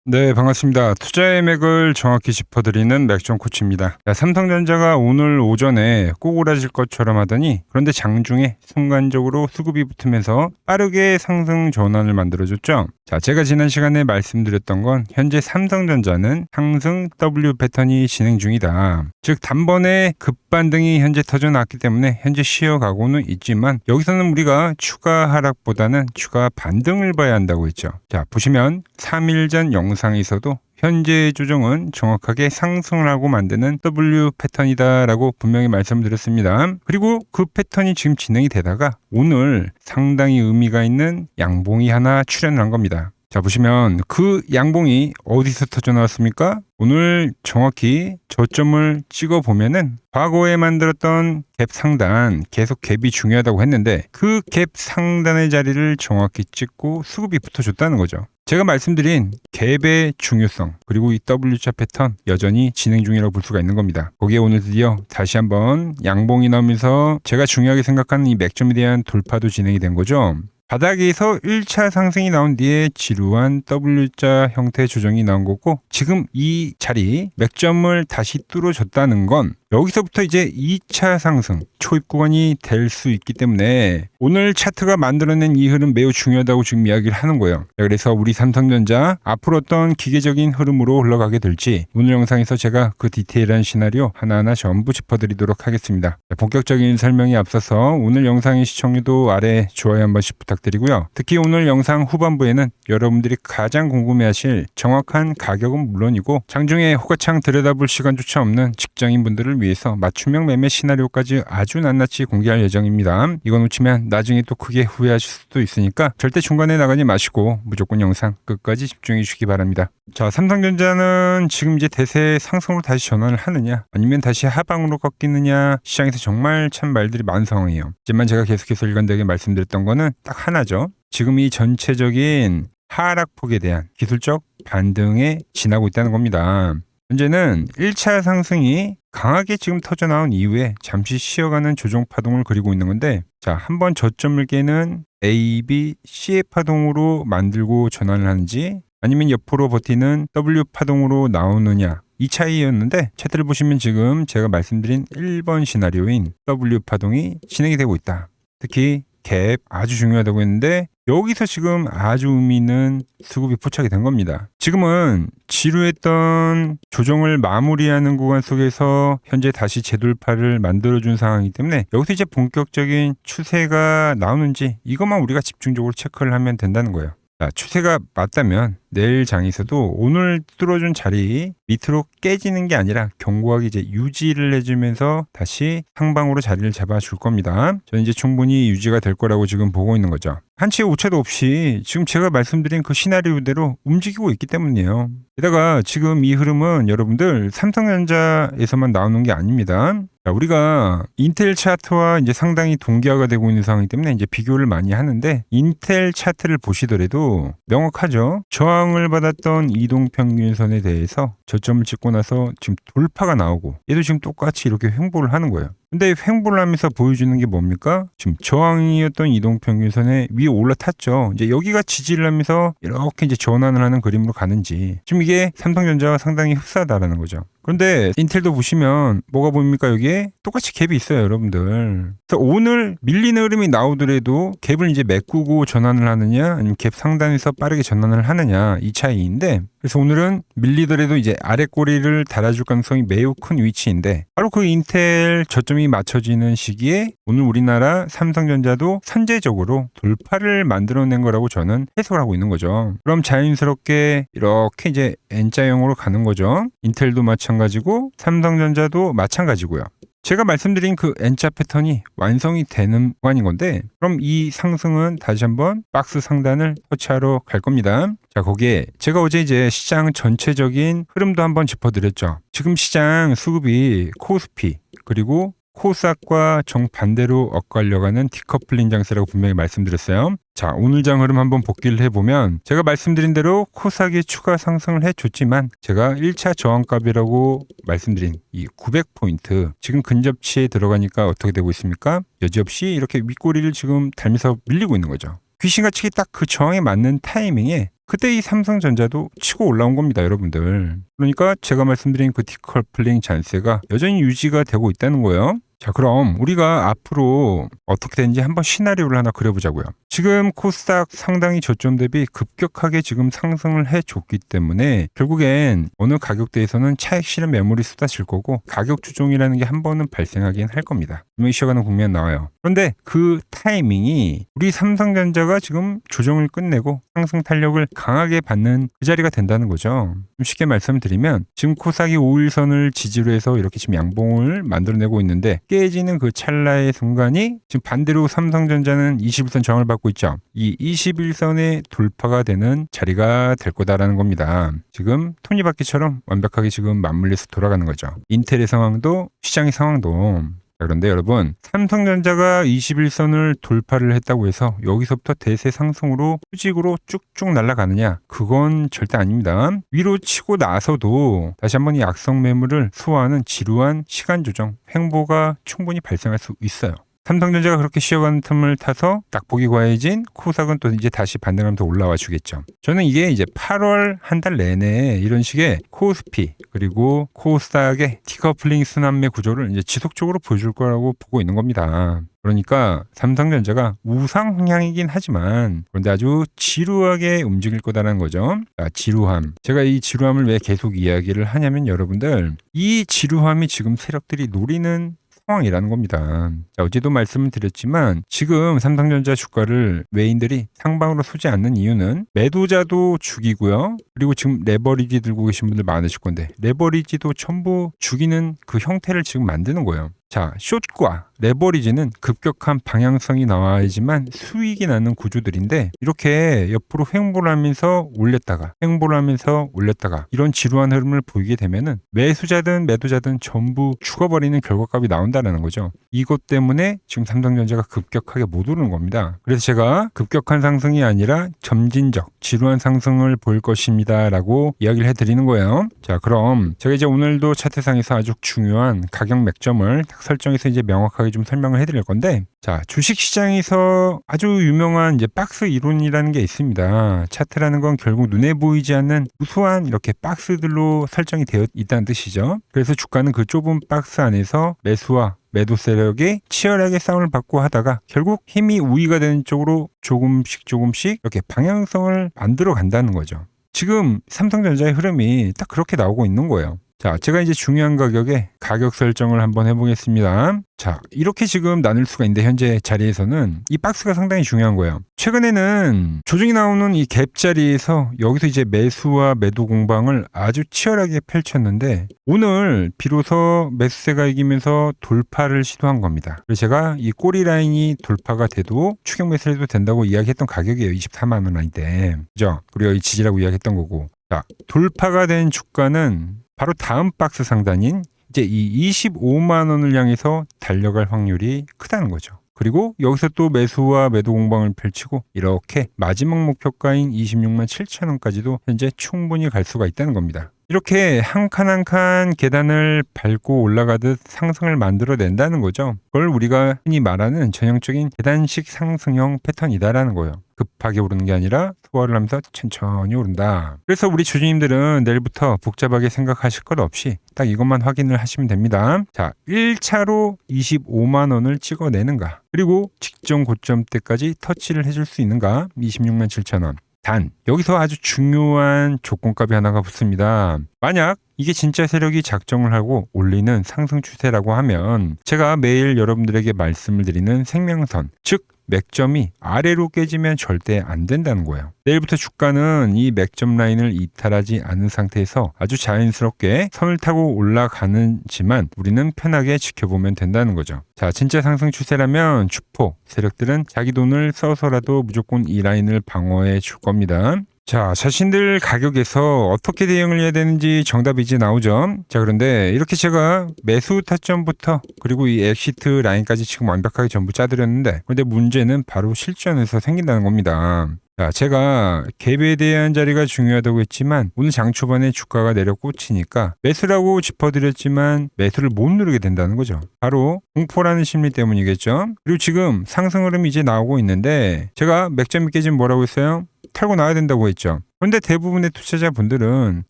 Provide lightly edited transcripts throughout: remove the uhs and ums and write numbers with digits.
네, 반갑습니다. 투자의 맥을 정확히 짚어드리는 맥종 코치입니다. 자, 삼성전자가 오늘 오전에 꼬꾸라질 것처럼 하더니 그런데 장중에 순간적으로 수급이 붙으면서 빠르게 상승 전환을 만들어줬죠. 자, 제가 지난 시간에 말씀드렸던 건 현재 삼성전자는 상승 W 패턴이 진행 중이다. 즉 단번에 급반등이 현재 터져나왔기 때문에 현재 쉬어가고는 있지만 여기서는 우리가 추가 하락보다는 추가 반등을 봐야 한다고 했죠. 자, 보시면 3일 전 영상에서도 현재 조정은 정확하게 상승을 하고 만드는 W 패턴이다라고 분명히 말씀드렸습니다. 그리고 그 패턴이 지금 진행이 되다가 오늘 상당히 의미가 있는 양봉이 하나 출현한 겁니다. 자, 보시면 그 양봉이 어디서 터져 나왔습니까? 오늘 정확히 저점을 찍어 보면은 과거에 만들었던 갭 상단, 계속 갭이 중요하다고 했는데 그 갭 상단의 자리를 정확히 찍고 수급이 붙어줬다는 거죠. 제가 말씀드린 갭의 중요성 그리고 이 W자 패턴 여전히 진행 중이라고 볼 수가 있는 겁니다. 거기에 오늘 드디어 다시 한번 양봉이 나오면서 제가 중요하게 생각하는 이 맥점에 대한 돌파도 진행이 된 거죠. 바닥에서 1차 상승이 나온 뒤에 지루한 W자 형태의 조정이 나온 거고 지금 이 자리 맥점을 다시 뚫어줬다는 건 여기서부터 이제 2차 상승 초입 구간이 될 수 있기 때문에 오늘 차트가 만들어낸 이 흐름 매우 중요하다고 지금 이야기를 하는 거예요. 그래서 우리 삼성전자 앞으로 어떤 기계적인 흐름으로 흘러가게 될지 오늘 영상에서 제가 그 디테일한 시나리오 하나하나 전부 짚어드리도록 하겠습니다. 본격적인 설명에 앞서서 오늘 영상의 시청률도 아래 좋아요 한 번씩 부탁드리고요. 특히 오늘 영상 후반부에는 여러분들이 가장 궁금해하실 정확한 가격은 물론이고 장중에 호가창 들여다볼 시간조차 없는 직장인분들을 위해서 맞춤형 매매 시나리오까지 아주 낱낱이 공개할 예정입니다. 이거 놓치면 나중에 또 크게 후회하실 수도 있으니까 절대 중간에 나가지 마시고 무조건 영상 끝까지 집중해 주시기 바랍니다. 자, 삼성전자는 지금 이제 대세 상승으로 다시 전환을 하느냐 아니면 다시 하방으로 꺾이느냐 시장에서 정말 참 말들이 많은 상황이에요. 하지만 제가 계속해서 일관되게 말씀드렸던 거는 딱 하나죠. 지금 이 전체적인 하락폭에 대한 기술적 반등에 지나고 있다는 겁니다. 현재는 1차 상승이 강하게 지금 터져나온 이후에 잠시 쉬어가는 조정 파동을 그리고 있는 건데 자, 한번 저점을 깨는 A, B, C의 파동으로 만들고 전환을 하는지 아니면 옆으로 버티는 W 파동으로 나오느냐 이 차이였는데 차트를 보시면 지금 제가 말씀드린 1번 시나리오인 W 파동이 진행이 되고 있다. 특히 갭 아주 중요하다고 했는데 여기서 지금 아주 의미 있는 수급이 포착이 된 겁니다. 지금은 지루했던 조정을 마무리하는 구간 속에서 현재 다시 재돌파를 만들어준 상황이기 때문에 여기서 이제 본격적인 추세가 나오는지 이것만 우리가 집중적으로 체크를 하면 된다는 거예요. 자, 추세가 맞다면 내일 장에서도 오늘 뚫어준 자리 밑으로 깨지는 게 아니라 견고하게 이제 유지를 해주면서 다시 상방으로 자리를 잡아줄 겁니다. 저는 이제 충분히 유지가 될 거라고 지금 보고 있는 거죠. 한치의 오차도 없이 지금 제가 말씀드린 그 시나리오대로 움직이고 있기 때문이에요. 게다가 지금 이 흐름은 여러분들 삼성전자에서만 나오는 게 아닙니다. 자, 우리가 인텔 차트와 이제 상당히 동기화가 되고 있는 상황이기 때문에 이제 비교를 많이 하는데 인텔 차트를 보시더라도 명확하죠. 저항을 받았던 이동평균선에 대해서 저점을 찍고 나서 지금 돌파가 나오고 얘도 지금 똑같이 이렇게 횡보를 하는 거예요. 근데 횡보를 하면서 보여주는 게 뭡니까? 지금 저항이었던 이동평균선에 위에 올라탔죠. 이제 여기가 지지를 하면서 이렇게 이제 전환을 하는 그림으로 가는지 지금 이게 삼성전자가 상당히 흡사하다라는 거죠. 그런데 인텔도 보시면 뭐가 보입니까? 여기에 똑같이 갭이 있어요, 여러분들. 그래서 오늘 밀리는 흐름이 나오더라도 갭을 이제 메꾸고 전환을 하느냐 아니면 갭 상단에서 빠르게 전환을 하느냐 이 차이인데 그래서 오늘은 밀리더라도 이제 아래 꼬리를 달아줄 가능성이 매우 큰 위치인데 바로 그 인텔 저점이 맞춰지는 시기에 오늘 우리나라 삼성전자도 선제적으로 돌파를 만들어낸 거라고 저는 해석을 하고 있는 거죠. 그럼 자연스럽게 이렇게 이제 N자형으로 가는 거죠. 인텔도 마찬가지고 삼성전자도 마찬가지고요. 제가 말씀드린 그 N자 패턴이 완성이 되는 구간인 건데 그럼 이 상승은 다시 한번 박스 상단을 터치하러 갈 겁니다. 자, 거기에 제가 어제 이제 시장 전체적인 흐름도 한번 짚어드렸죠. 지금 시장 수급이 코스피 그리고 코스닥과 정반대로 엇갈려가는 디커플링 장세라고 분명히 말씀드렸어요. 자, 오늘 장 흐름 한번 복기를 해보면 제가 말씀드린 대로 코스닥이 추가 상승을 해줬지만 제가 1차 저항값이라고 말씀드린 이 900포인트 지금 근접치에 들어가니까 어떻게 되고 있습니까? 여지없이 이렇게 윗꼬리를 지금 달면서 밀리고 있는 거죠. 귀신같이 딱 그 저항에 맞는 타이밍에 그때 이 삼성전자도 치고 올라온 겁니다, 여러분들. 그러니까 제가 말씀드린 그 디커플링 잔세가 여전히 유지가 되고 있다는 거예요. 자, 그럼 우리가 앞으로 어떻게 되는지 한번 시나리오를 하나 그려보자고요. 지금 코스닥 상당히 저점 대비 급격하게 지금 상승을 해줬기 때문에 결국엔 어느 가격대에서는 차익 실현 매물이 쏟아질 거고 가격 조정이라는 게 한 번은 발생하긴 할 겁니다. 분명히 쉬어가는 국면 나와요. 그런데 그 타이밍이 우리 삼성전자가 지금 조정을 끝내고 상승 탄력을 강하게 받는 그 자리가 된다는 거죠. 좀 쉽게 말씀드리면 지금 코스닥이 5일선을 지지로 해서 이렇게 지금 양봉을 만들어내고 있는데 깨지는 그 찰나의 순간이 지금 반대로 삼성전자는 21선 저항을 받고 있죠. 이 21선의 돌파가 되는 자리가 될 거다라는 겁니다. 지금 톱니바퀴처럼 완벽하게 지금 맞물려서 돌아가는 거죠. 인텔의 상황도 시장의 상황도. 그런데 여러분, 삼성전자가 21선을 돌파를 했다고 해서 여기서부터 대세 상승으로 수직으로 쭉쭉 날아가느냐? 그건 절대 아닙니다. 위로 치고 나서도 다시 한번 이 악성 매물을 소화하는 지루한 시간 조정, 횡보가 충분히 발생할 수 있어요. 삼성전자가 그렇게 쉬어가는 틈을 타서 낙폭이 과해진 코스닥은 또 이제 다시 반등하면서 올라와 주겠죠. 저는 이게 이제 8월 한 달 내내 이런 식의 코스피 그리고 코스닥의 디커플링 순환매 구조를 이제 지속적으로 보여줄 거라고 보고 있는 겁니다. 그러니까 삼성전자가 우상 흥향이긴 하지만 그런데 아주 지루하게 움직일 거다라는 거죠. 지루함. 제가 이 지루함을 왜 계속 이야기를 하냐면 여러분들 이 지루함이 지금 세력들이 노리는 상황이라는 겁니다. 자, 어제도 말씀을 드렸지만 지금 삼성전자 주가를 외인들이 상방으로 쏘지 않는 이유는 매도자도 죽이고요. 그리고 지금 레버리지 들고 계신 분들 많으실 건데 레버리지도 전부 죽이는 그 형태를 지금 만드는 거예요. 자, 숏과 레버리지는 급격한 방향성이 나와야지만 수익이 나는 구조들인데 이렇게 옆으로 횡보를 하면서 올렸다가 횡보를 하면서 올렸다가 이런 지루한 흐름을 보이게 되면은 매수자든 매도자든 전부 죽어버리는 결과값이 나온다는 거죠. 이것 때문에 지금 삼성전자가 급격하게 못 오르는 겁니다. 그래서 제가 급격한 상승이 아니라 점진적 지루한 상승을 보일 것입니다 라고 이야기를 해드리는 거예요. 자, 그럼 제가 이제 오늘도 차트상에서 아주 중요한 가격 맥점을 설정해서 이제 명확하게 좀 설명을 해드릴 건데, 자, 주식시장에서 아주 유명한 이제 박스 이론이라는 게 있습니다. 차트라는 건 결국 눈에 보이지 않는 무수한 이렇게 박스들로 설정이 되어 있다는 뜻이죠. 그래서 주가는 그 좁은 박스 안에서 매수와 매도 세력이 치열하게 싸움을 받고 하다가 결국 힘이 우위가 되는 쪽으로 조금씩 이렇게 방향성을 만들어 간다는 거죠. 지금 삼성전자의 흐름이 딱 그렇게 나오고 있는 거예요. 자, 제가 이제 중요한 가격에 가격 설정을 한번 해보겠습니다. 자, 이렇게 지금 나눌 수가 있는데 현재 자리에서는 이 박스가 상당히 중요한 거예요. 최근에는 조정이 나오는 이 갭 자리에서 여기서 이제 매수와 매도 공방을 아주 치열하게 펼쳤는데 오늘 비로소 매수세가 이기면서 돌파를 시도한 겁니다. 그래서 제가 이 꼬리 라인이 돌파가 돼도 추격 매수를 해도 된다고 이야기했던 가격이에요. 24만 원 라인대. 그죠? 그리고 이 지지라고 이야기했던 거고. 자, 돌파가 된 주가는 바로 다음 박스 상단인 이제 이 25만 원을 향해서 달려갈 확률이 크다는 거죠. 그리고 여기서 또 매수와 매도 공방을 펼치고 이렇게 마지막 목표가인 26만 7천 원까지도 현재 충분히 갈 수가 있다는 겁니다. 이렇게 한 칸 한 칸 계단을 밟고 올라가듯 상승을 만들어낸다는 거죠. 그걸 우리가 흔히 말하는 전형적인 계단식 상승형 패턴이다라는 거예요. 급하게 오르는 게 아니라 소화를 하면서 천천히 오른다. 그래서 우리 주주님들은 내일부터 복잡하게 생각하실 것 없이 딱 이것만 확인을 하시면 됩니다. 자, 1차로 25만 원을 찍어내는가? 그리고 직전 고점 때까지 터치를 해줄 수 있는가? 26만 7천 원. 단, 여기서 아주 중요한 조건값이 하나가 붙습니다. 만약 이게 진짜 세력이 작정을 하고 올리는 상승 추세라고 하면 제가 매일 여러분들에게 말씀을 드리는 생명선, 즉 맥점이 아래로 깨지면 절대 안 된다는 거예요. 내일부터 주가는 이 맥점 라인을 이탈하지 않은 상태에서 아주 자연스럽게 선을 타고 올라가는지만 우리는 편하게 지켜보면 된다는 거죠. 자, 진짜 상승 추세라면 주포 세력들은 자기 돈을 써서라도 무조건 이 라인을 방어해 줄 겁니다. 자, 자신들 가격에서 어떻게 대응을 해야 되는지 정답이 이제 나오죠. 자, 그런데 이렇게 제가 매수 타점부터 그리고 이 엑시트 라인까지 지금 완벽하게 전부 짜드렸는데 근데 문제는 바로 실전에서 생긴다는 겁니다. 자, 제가 갭에 대한 자리가 중요하다고 했지만 오늘 장 초반에 주가가 내려 꽂히니까 매수라고 짚어드렸지만 매수를 못 누르게 된다는 거죠. 바로 공포라는 심리 때문이겠죠. 그리고 지금 상승 흐름이 이제 나오고 있는데 제가 맥점 있게 지금 뭐라고 했어요? 털고 나와야 된다고 했죠. 그런데 대부분의 투자자분들은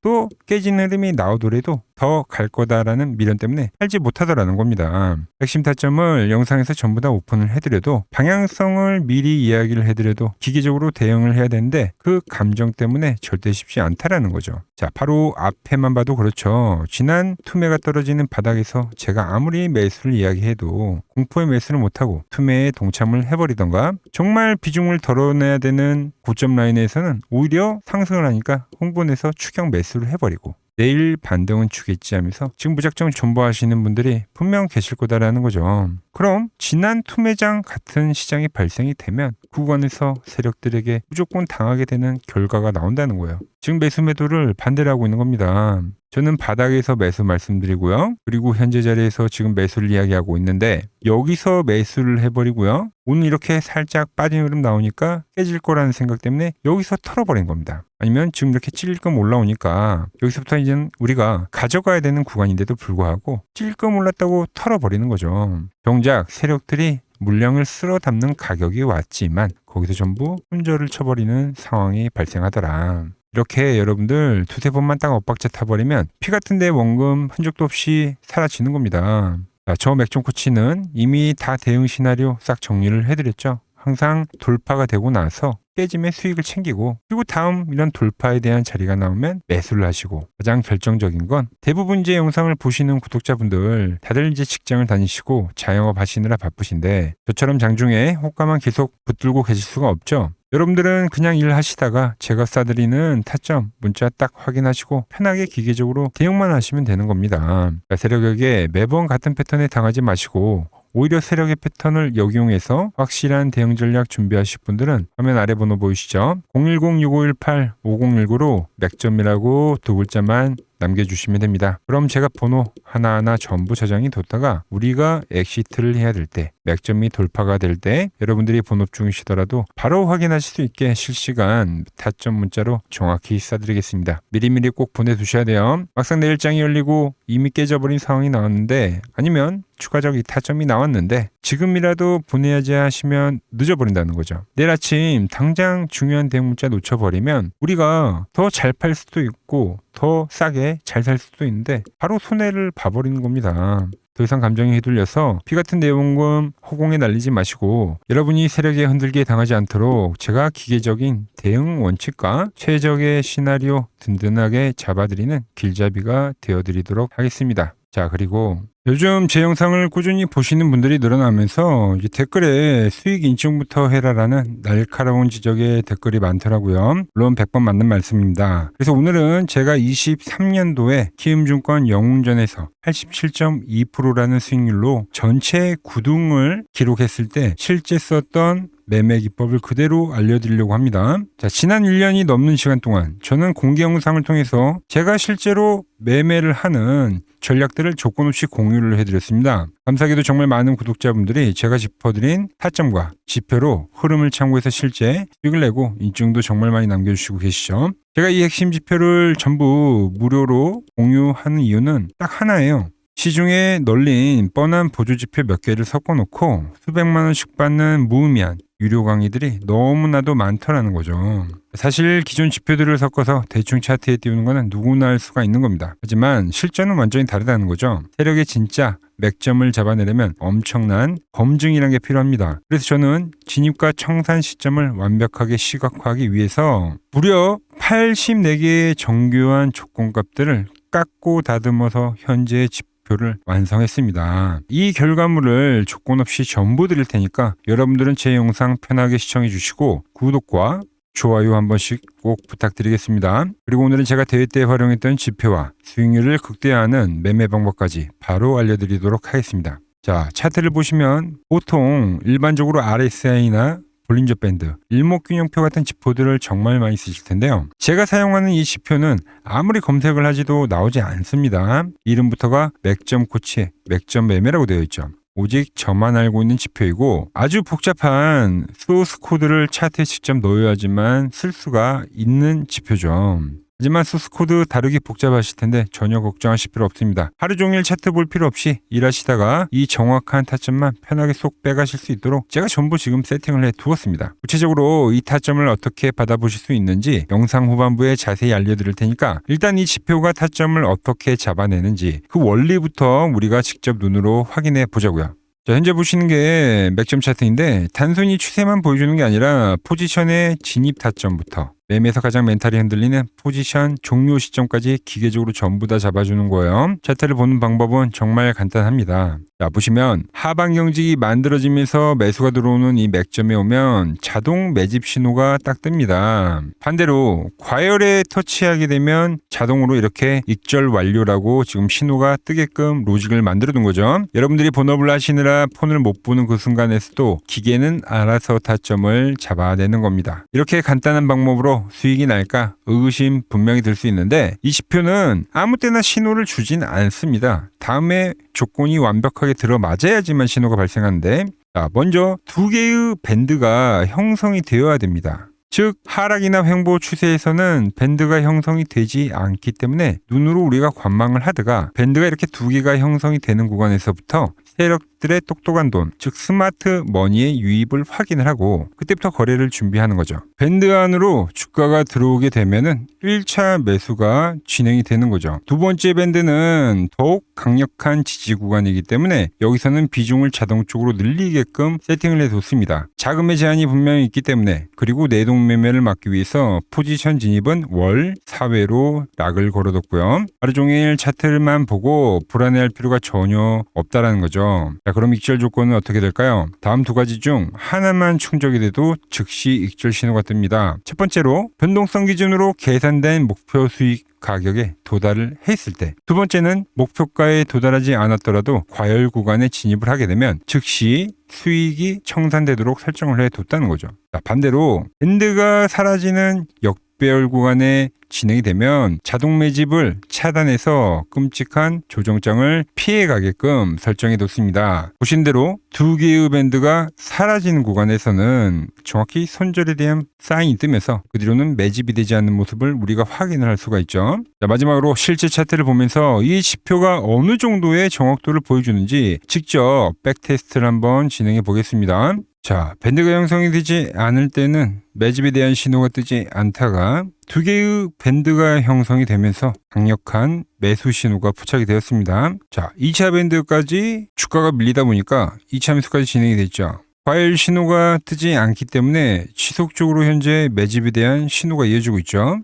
또 깨진 흐름이 나오더라도 더 갈 거다라는 미련 때문에 살지 못하더라는 겁니다. 핵심 타점을 영상에서 전부 다 오픈을 해드려도 방향성을 미리 이야기를 해드려도 기계적으로 대응을 해야 되는데 그 감정 때문에 절대 쉽지 않다라는 거죠. 자, 바로 앞에만 봐도 그렇죠. 지난 투매가 떨어지는 바닥에서 제가 아무리 매수를 이야기해도 공포의 매수를 못하고 투매에 동참을 해버리던가 정말 비중을 덜어내야 되는 고점 라인에서는 오히려 상승을 하니까 흥분해서 추격 매수를 해버리고 내일 반등은 주겠지 하면서 지금 무작정 존버하시는 분들이 분명 계실 거다라는 거죠. 그럼 지난 투매장 같은 시장이 발생이 되면 구간에서 세력들에게 무조건 당하게 되는 결과가 나온다는 거예요. 지금 매수 매도를 반대로 하고 있는 겁니다. 저는 바닥에서 매수 말씀드리고요. 그리고 현재 자리에서 지금 매수를 이야기하고 있는데 여기서 매수를 해버리고요. 오늘 이렇게 살짝 빠진 흐름 나오니까 깨질 거라는 생각 때문에 여기서 털어버린 겁니다. 아니면 지금 이렇게 찔끔 올라오니까 여기서부터 이제는 우리가 가져가야 되는 구간인데도 불구하고 찔끔 올랐다고 털어버리는 거죠. 정작 세력들이 물량을 쓸어 담는 가격이 왔지만 거기서 전부 손절을 쳐버리는 상황이 발생하더라. 이렇게 여러분들 두세 번만 딱 엇박자 타버리면 피 같은데 원금 흔적도 없이 사라지는 겁니다. 자, 저 맥종 코치는 이미 다 대응 시나리오 싹 정리를 해드렸죠. 항상 돌파가 되고 나서 깨짐의 수익을 챙기고 그리고 다음 이런 돌파에 대한 자리가 나오면 매수를 하시고 가장 결정적인 건 대부분 이제 영상을 보시는 구독자분들 다들 이제 직장을 다니시고 자영업 하시느라 바쁘신데 저처럼 장중에 호가만 계속 붙들고 계실 수가 없죠. 여러분들은 그냥 일하시다가 제가 쏴드리는 타점 문자 딱 확인하시고 편하게 기계적으로 대응만 하시면 되는 겁니다. 그러니까 세력에게 매번 같은 패턴에 당하지 마시고 오히려 세력의 패턴을 역이용해서 확실한 대응 전략 준비하실 분들은 화면 아래 번호 보이시죠? 010-6518-5019로 맥점이라고 두 글자만 남겨주시면 됩니다. 그럼 제가 번호 하나하나 전부 저장이 뒀다가 우리가 엑시트를 해야 될 때, 맥점이 돌파가 될 때 여러분들이 본업 중이시더라도 바로 확인하실 수 있게 실시간 타점 문자로 정확히 쏴드리겠습니다. 미리미리 꼭 보내두셔야 돼요. 막상 내일장이 열리고 이미 깨져버린 상황이 나왔는데 아니면 추가적 타점이 나왔는데 지금이라도 보내야지 하시면 늦어버린다는 거죠. 내일 아침 당장 중요한 대응 문자 놓쳐버리면 우리가 더 잘 팔 수도 있고 더 싸게 잘 살 수도 있는데 바로 손해를 봐버리는 겁니다. 더 이상 감정이 휘둘려서 피 같은 내용금 허공에 날리지 마시고 여러분이 세력에 흔들기에 당하지 않도록 제가 기계적인 대응 원칙과 최적의 시나리오 든든하게 잡아드리는 길잡이가 되어드리도록 하겠습니다. 자, 그리고 요즘 제 영상을 꾸준히 보시는 분들이 늘어나면서 댓글에 수익 인증부터 해라라는 날카로운 지적의 댓글이 많더라고요. 물론 100번 맞는 말씀입니다. 그래서 오늘은 제가 23년도에 키움증권 영웅전에서 87.2%라는 수익률로 전체 9등을 기록했을 때 실제 썼던 매매 기법을 그대로 알려드리려고 합니다. 자, 지난 1년이 넘는 시간 동안 저는 공개 영상을 통해서 제가 실제로 매매를 하는 전략들을 조건 없이 공유를 해드렸습니다. 감사하게도 정말 많은 구독자분들이 제가 짚어드린 타점과 지표로 흐름을 참고해서 실제 수익을 내고 인증도 정말 많이 남겨주시고 계시죠. 제가 이 핵심 지표를 전부 무료로 공유하는 이유는 딱 하나예요. 시중에 널린 뻔한 보조지표 몇 개를 섞어놓고 수백만 원씩 받는 무의미한 유료 강의들이 너무나도 많더라는 거죠. 사실 기존 지표들을 섞어서 대충 차트에 띄우는 것은 누구나 할 수가 있는 겁니다. 하지만 실전은 완전히 다르다는 거죠. 세력의 진짜 맥점을 잡아내려면 엄청난 검증이라는 게 필요합니다. 그래서 저는 진입과 청산 시점을 완벽하게 시각화하기 위해서 무려 84개의 정교한 조건값들을 깎고 다듬어서 현재의 지표를 완성했습니다. 이 결과물을 조건 없이 전부 드릴 테니까 여러분들은 제 영상 편하게 시청해 주시고 구독과 좋아요 한 번씩 꼭 부탁드리겠습니다. 그리고 오늘은 제가 대회 때 활용했던 지표와 수익률을 극대화하는 매매 방법까지 바로 알려드리도록 하겠습니다. 자, 차트를 보시면 보통 일반적으로 RSI나 볼린저 밴드, 일목균형표 같은 지표들을 정말 많이 쓰실 텐데요. 제가 사용하는 이 지표는 아무리 검색을 하지도 나오지 않습니다. 이름부터가 맥점 코치의 맥점 매매라고 되어 있죠. 오직 저만 알고 있는 지표이고 아주 복잡한 소스 코드를 차트에 직접 넣어야지만 쓸 수가 있는 지표죠. 하지만 소스 코드 다루기 복잡하실 텐데 전혀 걱정하실 필요 없습니다. 하루 종일 차트 볼 필요 없이 일하시다가 이 정확한 타점만 편하게 쏙 빼가실 수 있도록 제가 전부 지금 세팅을 해 두었습니다. 구체적으로 이 타점을 어떻게 받아보실 수 있는지 영상 후반부에 자세히 알려드릴 테니까 일단 이 지표가 타점을 어떻게 잡아내는지 그 원리부터 우리가 직접 눈으로 확인해 보자고요. 자, 현재 보시는 게 맥점 차트인데 단순히 추세만 보여주는 게 아니라 포지션의 진입 타점부터 매매에서 가장 멘탈이 흔들리는 포지션 종료 시점까지 기계적으로 전부 다 잡아주는 거예요. 차트를 보는 방법은 정말 간단합니다. 자, 보시면 하방 경직이 만들어지면서 매수가 들어오는 이 맥점에 오면 자동 매집 신호가 딱 뜹니다. 반대로 과열에 터치하게 되면 자동으로 이렇게 익절 완료라고 지금 신호가 뜨게끔 로직을 만들어 둔 거죠. 여러분들이 본업을 하시느라 폰을 못 보는 그 순간에서도 기계는 알아서 타점을 잡아내는 겁니다. 이렇게 간단한 방법으로 수익이 날까 의구심 분명히 들 수 있는데 이 지표는 아무 때나 신호를 주진 않습니다. 다음에 조건이 완벽하게 들어맞아야지만 신호가 발생하는데 자, 먼저 두 개의 밴드가 형성이 되어야 됩니다. 즉 하락이나 횡보 추세에서는 밴드가 형성이 되지 않기 때문에 눈으로 우리가 관망을 하다가 밴드가 이렇게 두 개가 형성이 되는 구간에서부터 세력들의 똑똑한 돈, 즉 스마트 머니의 유입을 확인을 하고 그때부터 거래를 준비하는 거죠. 밴드 안으로 주가가 들어오게 되면은 1차 매수가 진행이 되는 거죠. 두 번째 밴드는 더욱 강력한 지지 구간이기 때문에 여기서는 비중을 자동적으로 늘리게끔 세팅을 해뒀습니다. 자금의 제한이 분명히 있기 때문에 그리고 내동 매매를 막기 위해서 포지션 진입은 월 4회로 락을 걸어뒀고요. 하루 종일 차트를만 보고 불안해할 필요가 전혀 없다라는 거죠. 자, 그럼 익절 조건은 어떻게 될까요? 다음 두 가지 중 하나만 충족이 돼도 즉시 익절 신호가 뜹니다. 첫 번째로 변동성 기준으로 계산된 목표 수익 가격에 도달을 했을 때, 두 번째는 목표가에 도달하지 않았더라도 과열 구간에 진입을 하게 되면 즉시 수익이 청산되도록 설정을 해뒀다는 거죠. 자, 반대로 밴드가 사라지는 역배열 구간에 진행이 되면 자동 매집을 차단해서 끔찍한 조정장을 피해가게끔 설정해 뒀습니다. 보신 대로 두 개의 밴드가 사라지는 구간에서는 정확히 손절에 대한 사인이 뜨면서 그 뒤로는 매집이 되지 않는 모습을 우리가 확인을 할 수가 있죠. 자, 마지막으로 실제 차트를 보면서 이 지표가 어느 정도의 정확도를 보여주는지 직접 백테스트를 한번 진행해 보겠습니다. 자, 밴드가 형성이 되지 않을 때는 매집에 대한 신호가 뜨지 않다가 두 개의 밴드가 형성이 되면서 강력한 매수 신호가 포착이 되었습니다. 자, 2차 밴드까지 주가가 밀리다 보니까 2차 매수까지 진행이 됐죠. 과열 신호가 뜨지 않기 때문에 지속적으로 현재 매집에 대한 신호가 이어지고 있죠.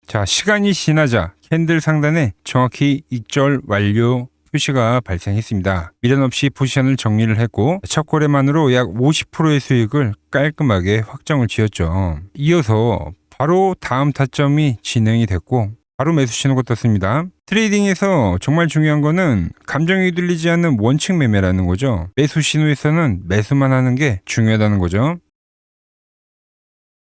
자, 시간이 지나자 캔들 상단에 정확히 익절 완료 표시가 발생했습니다. 미련 없이 포지션을 정리를 했고 첫 거래만으로 약 50%의 수익을 깔끔하게 확정을 지었죠. 이어서 바로 다음 타점이 진행이 됐고 바로 매수 신호가 떴습니다. 트레이딩에서 정말 중요한 거는 감정이 흔들리지 않는 원칙 매매라는 거죠. 매수 신호에서는 매수만 하는 게 중요하다는 거죠.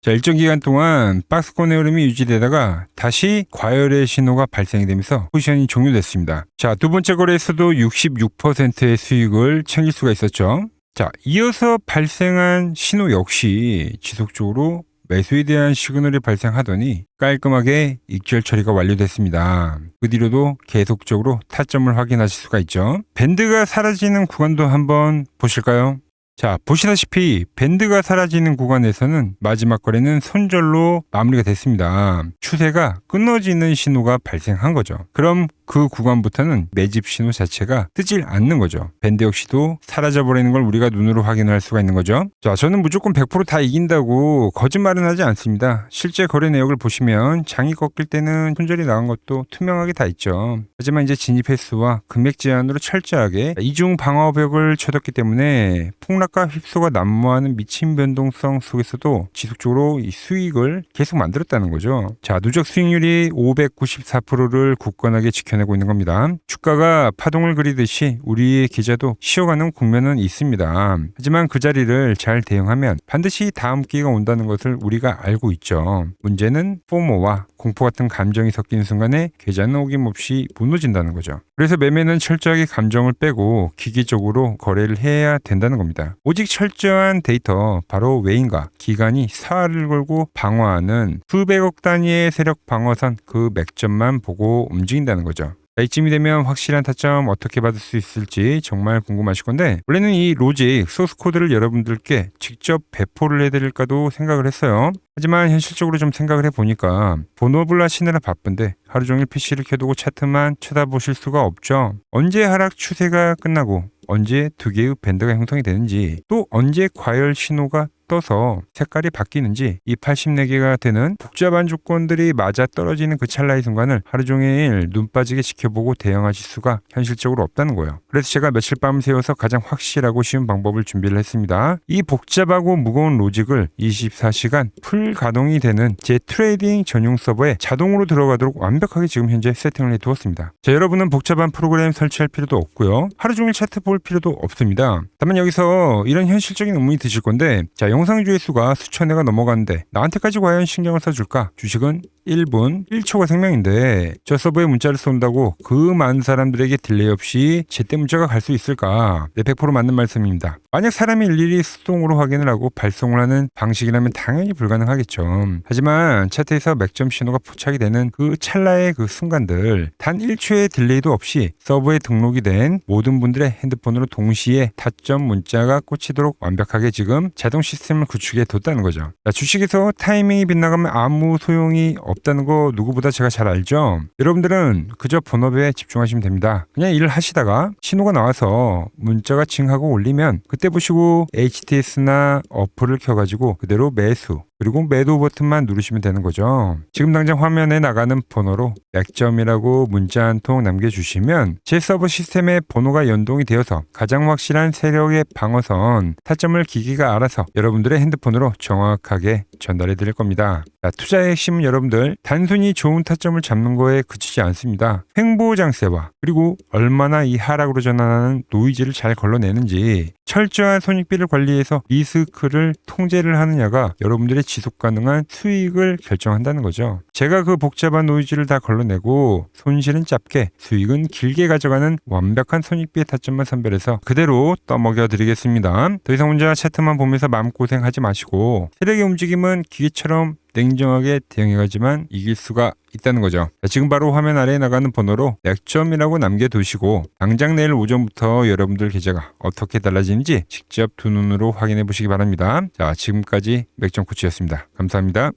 자, 일정 기간 동안 박스권의 흐름이 유지되다가 다시 과열의 신호가 발생이 되면서 포지션이 종료됐습니다. 자, 두 번째 거래에서도 66%의 수익을 챙길 수가 있었죠. 자, 이어서 발생한 신호 역시 지속적으로 매수에 대한 시그널이 발생하더니 깔끔하게 익절 처리가 완료됐습니다. 그 뒤로도 계속적으로 타점을 확인하실 수가 있죠. 밴드가 사라지는 구간도 한번 보실까요? 자, 보시다시피 밴드가 사라지는 구간에서는 마지막 거래는 손절로 마무리가 됐습니다. 추세가 끊어지는 신호가 발생한 거죠. 그럼 그 구간부터는 매집 신호 자체가 뜨질 않는 거죠. 밴드 역시도 사라져버리는 걸 우리가 눈으로 확인할 수가 있는 거죠. 자, 저는 무조건 100% 다 이긴다고 거짓말은 하지 않습니다. 실제 거래 내역을 보시면 장이 꺾일 때는 손절이 나간 것도 투명하게 다 있죠. 하지만 이제 진입 횟수와 금액 제한으로 철저하게 이중 방어벽을 쳐뒀기 때문에 폭락과 휩소가 난무하는 미친 변동성 속에서도 지속적으로 이 수익을 계속 만들었다는 거죠. 자, 누적 수익률이 594%를 굳건하게 지켜 지켜내고 있는 겁니다. 주가가 파동을 그리듯이 우리의 계좌도 쉬어가는 국면은 있습니다. 하지만 그 자리를 잘 대응하면 반드시 다음 기회가 온다는 것을 우리가 알고 있죠. 문제는 포모와 공포 같은 감정이 섞인 순간에 계좌는 어김없이 무너진다는 거죠. 그래서 매매는 철저하게 감정을 빼고 기계적으로 거래를 해야 된다는 겁니다. 오직 철저한 데이터, 바로 외인과 기관이 사활을 걸고 방어하는 수백억 단위의 세력 방어선 그 맥점만 보고 움직인다는 거죠. 이쯤이 되면 확실한 타점 어떻게 받을 수 있을지 정말 궁금하실 건데, 원래는 이 로직 소스 코드를 여러분들께 직접 배포를 해드릴까도 생각을 했어요. 하지만 현실적으로 좀 생각을 해보니까 본업을 하시느라 바쁜데 하루 종일 PC를 켜두고 차트만 쳐다보실 수가 없죠. 언제 하락 추세가 끝나고 언제 두 개의 밴드가 형성이 되는지, 또 언제 과열 신호가 떠서 색깔이 바뀌는지, 이 84개가 되는 복잡한 조건들이 맞아 떨어지는 그 찰나의 순간을 하루 종일 눈 빠지게 지켜보고 대응하실 수가 현실적으로 없다는 거예요. 그래서 제가 며칠 밤 새워서 가장 확실하고 쉬운 방법을 준비를 했습니다. 이 복잡하고 무거운 로직을 24시간 풀 가동이 되는 제 트레이딩 전용 서버에 자동으로 들어가도록 완벽하게 지금 현재 세팅을 해두었습니다. 자, 여러분은 복잡한 프로그램 설치할 필요도 없고요. 하루 종일 차트 볼 필요도 없습니다. 다만 여기서 이런 현실적인 의문이 드실 건데, 자, 영상 조회수가 수천 회가 넘어가는데 나한테까지 과연 신경을 써줄까? 주식은 1분 1초가 생명인데 저 서버에 문자를 쏜다고 그 많은 사람들에게 딜레이 없이 제때 문자가 갈 수 있을까? 네, 100% 맞는 말씀입니다. 만약 사람이 일일이 수동으로 확인을 하고 발송을 하는 방식이라면 당연히 불가능하겠죠. 하지만 차트에서 맥점 신호가 포착이 되는 그 찰나의 그 순간들, 단 1초의 딜레이도 없이 서버에 등록이 된 모든 분들의 핸드폰으로 동시에 타점 문자가 꽂히도록 완벽하게 지금 자동 시스템을 구축해 뒀다는 거죠. 자, 주식에서 타이밍이 빗나가면 아무 소용이 없다는 거 누구보다 제가 잘 알죠. 여러분들은 그저 본업에 집중하시면 됩니다. 그냥 일을 하시다가 신호가 나와서 문자가 징하고 올리면 그때 보시고 HTS나 어플을 켜가지고 그대로 매수 그리고 매도 버튼만 누르시면 되는 거죠. 지금 당장 화면에 나가는 번호로 맥점이라고 문자 한 통 남겨주시면 제 서버 시스템에 번호가 연동이 되어서 가장 확실한 세력의 방어선 타점을 기기가 알아서 여러분들의 핸드폰으로 정확하게 전달해 드릴 겁니다. 자, 투자의 핵심은 여러분들 단순히 좋은 타점을 잡는 거에 그치지 않습니다. 횡보 장세와 그리고 얼마나 이 하락으로 전환하는 노이즈를 잘 걸러내는지, 철저한 손익비를 관리해서 리스크를 통제를 하느냐가 여러분들의 지속 가능한 수익을 결정한다는 거죠. 제가 그 복잡한 노이즈를 다 걸러내고 손실은 짧게 수익은 길게 가져가는 완벽한 손익비의 타점만 선별해서 그대로 떠먹여 드리겠습니다. 더 이상 혼자 차트만 보면서 마음고생하지 마시고 세력의 움직임은 기계처럼 냉정하게 대응해가지만 이길 수가 있다는 거죠. 자, 지금 바로 화면 아래에 나가는 번호로 맥점이라고 남겨두시고 당장 내일 오전부터 여러분들 계좌가 어떻게 달라지는지 직접 두 눈으로 확인해 보시기 바랍니다. 자, 지금까지 맥점 코치였습니다. 감사합니다.